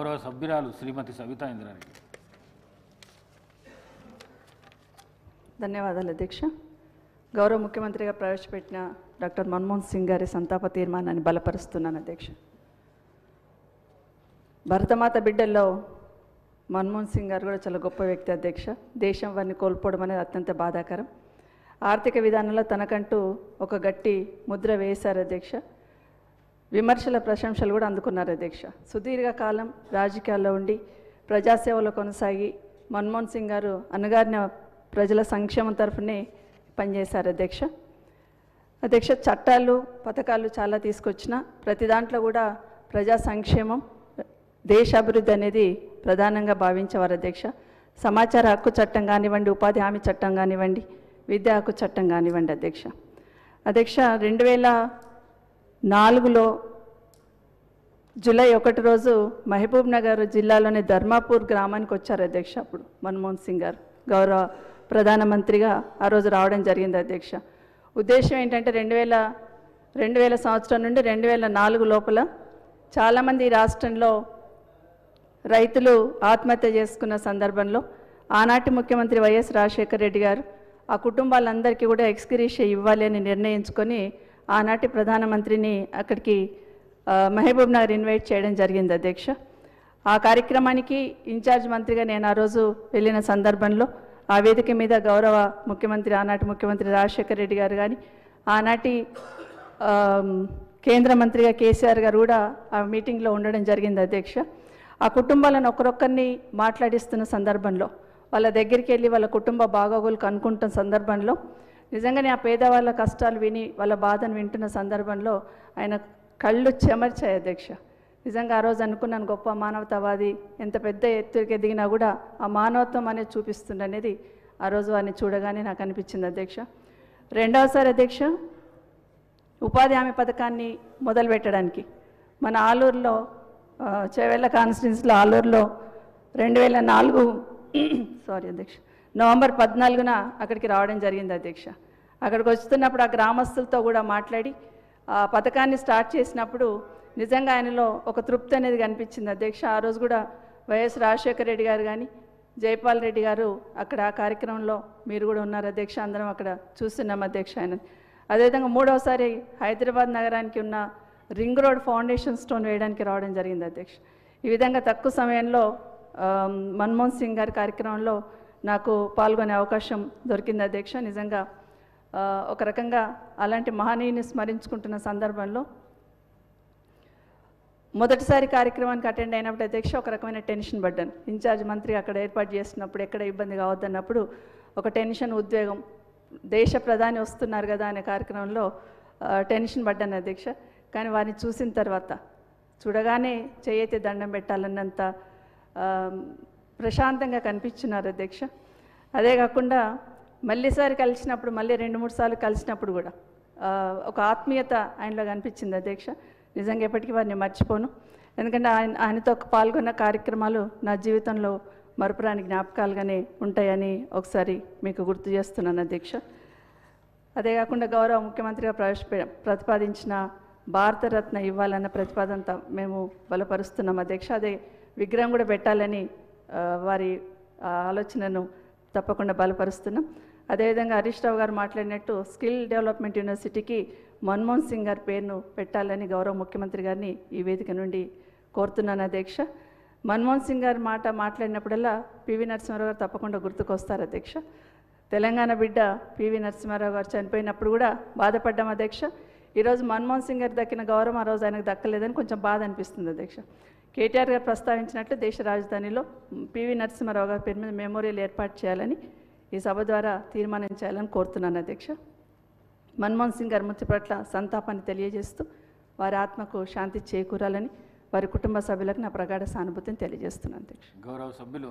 గౌరవ సభ్యురాలు శ్రీమతి సవితా ఇంద్రారెడ్డి. ధన్యవాదాలు అధ్యక్ష. గౌరవ ముఖ్యమంత్రిగా ప్రవేశపెట్టిన డాక్టర్ మన్మోహన్ సింగ్ గారి సంతాప తీర్మానాన్ని బలపరుస్తున్నాను అధ్యక్ష. భరతమాత బిడ్డల్లో మన్మోహన్ సింగ్ గారు కూడా చాలా గొప్ప వ్యక్తి అధ్యక్ష. దేశం వారిని కోల్పోవడం అనేది అత్యంత బాధాకరం. ఆర్థిక విధానంలో తనకంటూ ఒక గట్టి ముద్ర వేశారు అధ్యక్ష. విమర్శల ప్రశంసలు కూడా అందుకున్నారు అధ్యక్ష. సుదీర్ఘకాలం రాజకీయాల్లో ఉండి ప్రజాసేవలో కొనసాగి మన్మోహన్ సింగ్ గారు అణగారిన ప్రజల సంక్షేమం తరఫునే పనిచేశారు అధ్యక్ష. అధ్యక్ష, చట్టాలు పథకాలు చాలా తీసుకొచ్చిన ప్రతి దాంట్లో కూడా ప్రజా సంక్షేమం దేశాభివృద్ధి అనేది ప్రధానంగా భావించేవారు అధ్యక్ష. సమాచార హక్కు చట్టం కానివ్వండి, ఉపాధి హామీ చట్టం కానివ్వండి, విద్యా హక్కు చట్టం కానివ్వండి అధ్యక్ష. 2004లో జూలై 1 రోజు మహబూబ్ నగర్ జిల్లాలోని ధర్మాపూర్ గ్రామానికి వచ్చారు అధ్యక్ష. అప్పుడు మన్మోహన్ సింగ్ గారు గౌరవ ప్రధానమంత్రిగా ఆ రోజు రావడం జరిగింది అధ్యక్ష. ఉద్దేశం ఏంటంటే 2000 సంవత్సరం నుండి 2004 లోపల చాలామంది ఈ రాష్ట్రంలో రైతులు ఆత్మహత్య చేసుకున్న సందర్భంలో ఆనాటి ముఖ్యమంత్రి వైఎస్ రాజశేఖర రెడ్డి గారు ఆ కుటుంబాలందరికీ కూడా ఎక్స్గ్రేషియా ఇవ్వాలి అని నిర్ణయించుకొని ఆనాటి ప్రధానమంత్రిని అక్కడికి మహబూబ్ నగర్ ఇన్వైట్ చేయడం జరిగింది అధ్యక్ష. ఆ కార్యక్రమానికి ఇన్ఛార్జ్ మంత్రిగా నేను ఆ రోజు వెళ్ళిన సందర్భంలో ఆ వేదిక మీద గౌరవ ముఖ్యమంత్రి ఆనాటి ముఖ్యమంత్రి రాజశేఖర రెడ్డి గారు కానీ ఆనాటి కేంద్ర మంత్రిగా కేసీఆర్ గారు కూడా ఆ మీటింగ్లో ఉండడం జరిగింది అధ్యక్ష. ఆ కుటుంబాలను ఒక్కొక్కరిని మాట్లాడిస్తున్న సందర్భంలో వాళ్ళ దగ్గరికి వెళ్ళి వాళ్ళ కుటుంబ బాగోగులు కనుక్కుంటున్న సందర్భంలో నిజంగానే ఆ పేదవాళ్ళ కష్టాలు విని వాళ్ళ బాధను వింటున్న సందర్భంలో ఆయన కళ్ళు చెమర్చాయి అధ్యక్ష. నిజంగా ఆ రోజు అనుకున్నాను, గొప్ప మానవతావాది ఎంత పెద్ద ఎత్తుకి ఎదిగినా కూడా ఆ మానవత్వం అనేది చూపిస్తుందనేది ఆ రోజు వారిని చూడగానే నాకు అనిపించింది అధ్యక్ష. రెండవసారి అధ్యక్ష, ఉపాధి హామీ పథకాన్ని మొదలుపెట్టడానికి మన ఆలూరులో చేవెళ్ళ కాన్స్టిట్యున్సీలో ఆలూరులో 2004 అధ్యక్ష నవంబర్ 14న అక్కడికి రావడం జరిగింది అధ్యక్ష. అక్కడికి వస్తున్నప్పుడు ఆ గ్రామస్తులతో కూడా మాట్లాడి ఆ పథకాన్ని స్టార్ట్ చేసినప్పుడు నిజంగా ఆయనలో ఒక తృప్తి అనేది కనిపించింది అధ్యక్ష. ఆ రోజు కూడా వైఎస్ రాజశేఖర రెడ్డి గారు కానీ జైపాల్ రెడ్డి గారు అక్కడ ఆ కార్యక్రమంలో మీరు కూడా ఉన్నారు అధ్యక్ష. అందరం అక్కడ చూస్తున్నాం అధ్యక్ష ఆయన. అదేవిధంగా మూడవసారి హైదరాబాద్ నగరానికి ఉన్న రింగ్ రోడ్ ఫౌండేషన్ స్టోన్ వేయడానికి రావడం జరిగింది అధ్యక్ష. ఈ విధంగా తక్కువ సమయంలో మన్మోహన్ సింగ్ గారి కార్యక్రమంలో నాకు పాల్గొనే అవకాశం దొరికింది అధ్యక్ష. నిజంగా ఒక రకంగా అలాంటి మహనీయుని స్మరించుకుంటున్న సందర్భంలో మొదటిసారి కార్యక్రమానికి అటెండ్ అయినప్పుడు అధ్యక్ష ఒక రకమైన టెన్షన్ పడ్డాను. ఇన్ఛార్జ్ మంత్రి అక్కడ ఏర్పాటు చేసినప్పుడు ఎక్కడ ఇబ్బంది కావద్దన్నప్పుడు ఒక టెన్షన్, ఉద్వేగం, దేశ ప్రధాని వస్తున్నారు కదా అనే కార్యక్రమంలో టెన్షన్ పడ్డాను అధ్యక్ష. కానీ వారిని చూసిన తర్వాత చూడగానే చేయైతే దండం పెట్టాలన్నంత ప్రశాంతంగా కనిపించున్నారు అధ్యక్ష. అదే కాకుండా మళ్ళీసారి కలిసినప్పుడు మళ్ళీ 2-3 సార్లు కలిసినప్పుడు కూడా ఒక ఆత్మీయత ఆయనలో కనిపించింది అధ్యక్ష. నిజంగా ఎప్పటికీ వారిని మర్చిపోను. ఎందుకంటే ఆయనతో పాల్గొన్న కార్యక్రమాలు నా జీవితంలో మరపురాని జ్ఞాపకాలుగానే ఉంటాయని ఒకసారి మీకు గుర్తు చేస్తున్నాను అధ్యక్ష. అదే కాకుండా గౌరవ ముఖ్యమంత్రిగా ప్రతిపాదించిన భారతరత్న ఇవ్వాలన్న ప్రతిపాదనతో మేము బలపరుస్తున్నాం అధ్యక్ష. అదే విగ్రహం కూడా పెట్టాలని వారి ఆలోచనను తప్పకుండా బలపరుస్తున్నాం. అదేవిధంగా హరీష్ రావు గారు మాట్లాడినట్టు స్కిల్ డెవలప్మెంట్ యూనివర్సిటీకి మన్మోహన్ సింగ్ గారి పేరును పెట్టాలని గౌరవ ముఖ్యమంత్రి గారిని ఈ వేదిక నుండి కోరుతున్నాను అధ్యక్ష. మన్మోహన్ సింగ్ గారి మాట్లాడినప్పుడల్లా పివి నరసింహారావు గారు తప్పకుండా గుర్తుకొస్తారు అధ్యక్ష. తెలంగాణ బిడ్డ పివి నరసింహారావు గారు చనిపోయినప్పుడు కూడా బాధపడ్డాం అధ్యక్ష. ఈరోజు మన్మోహన్ సింగ్ గారు దక్కిన గౌరవం ఆ రోజు ఆయనకు దక్కలేదని కొంచెం బాధ అనిపిస్తుంది అధ్యక్ష. కేటీఆర్ గారు ప్రస్తావించినట్లు దేశ రాజధానిలో పివి నరసింహారావు గారి పేరు మీద మెమోరియల్ ఏర్పాటు చేయాలని ఈ సభ ద్వారా తీర్మానం చేయాలని కోరుతున్నాను అధ్యక్ష. మన్మోహన్ సింగ్ గారి మృతి పట్ల సంతాపాన్ని తెలియజేస్తూ వారి ఆత్మకు శాంతి చేకూరాలని వారి కుటుంబ సభ్యులకు నా ప్రగాఢ సానుభూతిని తెలియజేస్తున్నాను అధ్యక్ష. గౌరవ సభ్యులు